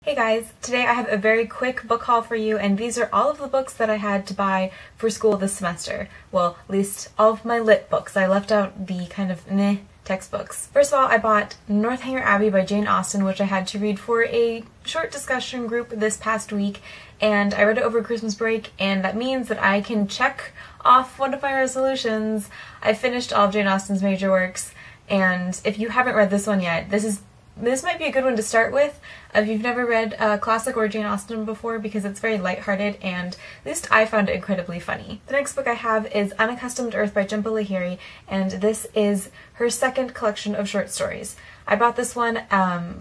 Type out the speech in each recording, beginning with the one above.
Hey guys, today I have a very quick book haul for you, and these are all of the books that I had to buy for school this semester. Well, at least all of my lit books. I left out the kind of meh textbooks. First of all, I bought Northanger Abbey by Jane Austen, which I had to read for a short discussion group this past week, and I read it over Christmas break, and that means that I can check off one of my resolutions. I finished all of Jane Austen's major works, and if you haven't read this one yet, this might be a good one to start with if you've never read a classic or Jane Austen before, because it's very lighthearted and at least I found it incredibly funny. The next book I have is Unaccustomed Earth by Jhumpa Lahiri, and this is her second collection of short stories. I bought this one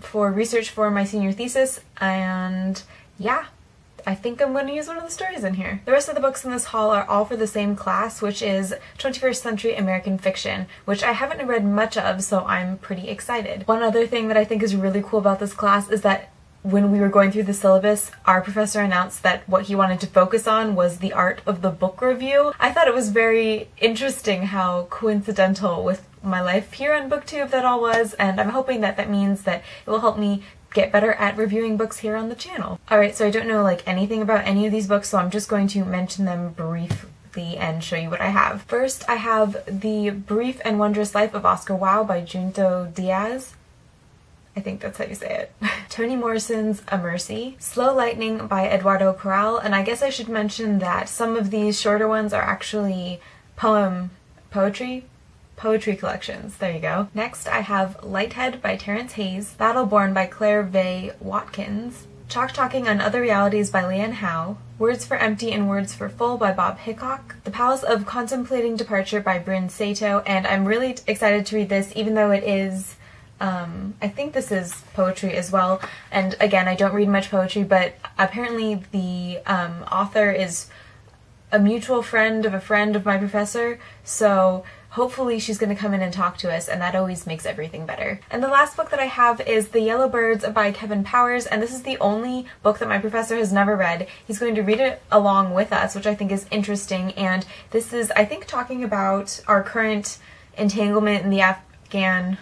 for research for my senior thesis, and yeah, I think I'm going to use one of the stories in here. The rest of the books in this haul are all for the same class, which is 21st Century American Fiction, which I haven't read much of, so I'm pretty excited. One other thing that I think is really cool about this class is that when we were going through the syllabus, our professor announced that what he wanted to focus on was the art of the book review. I thought it was very interesting how coincidental with my life here on BookTube that all was, and I'm hoping that that means that it will help me get better at reviewing books here on the channel. Alright, so I don't know anything about any of these books, so I'm just going to mention them briefly and show you what I have. First, I have The Brief and Wondrous Life of Oscar Wilde by Junto Diaz. I think that's how you say it. Toni Morrison's A Mercy. Slow Lightning by Eduardo Corral, and I guess I should mention that some of these shorter ones are actually poetry collections. There you go. Next I have Lighthead by Terence Hayes, Battleborn by Claire Vaye Watkins, Chalk Talking on Other Realities by Leanne Howe, Words for Empty and Words for Full by Bob Hickok, The Palace of Contemplating Departure by Bryn Sato, and I'm really excited to read this even though it is I think this is poetry as well, and again, I don't read much poetry, but apparently the author is a mutual friend of my professor, so hopefully she's going to come in and talk to us, and that always makes everything better. And the last book that I have is The Yellow Birds by Kevin Powers, and this is the only book that my professor has never read. He's going to read it along with us, which I think is interesting, and this is, I think, talking about our current entanglement in the Afghanistan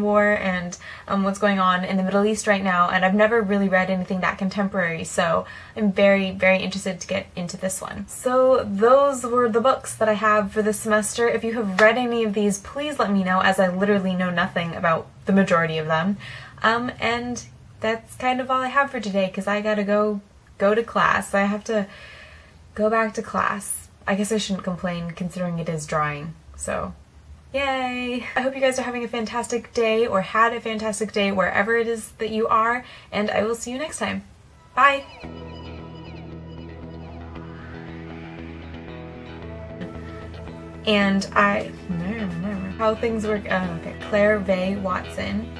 war and what's going on in the Middle East right now, and I've never really read anything that contemporary, so I'm very, very interested to get into this one. So those were the books that I have for this semester. If you have read any of these, please let me know, as I literally know nothing about the majority of them. And that's kind of all I have for today, because I gotta go to class. I have to go back to class. I guess I shouldn't complain considering it is drawing, so yay! I hope you guys are having a fantastic day, or had a fantastic day wherever it is that you are, and I will see you next time. Bye! And how things work, okay, Claire Vaye Watson,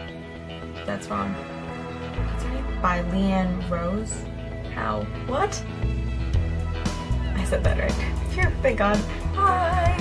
that's wrong, what's her name? By Leanne Rose. What? I said that right. Phew, thank God. Bye!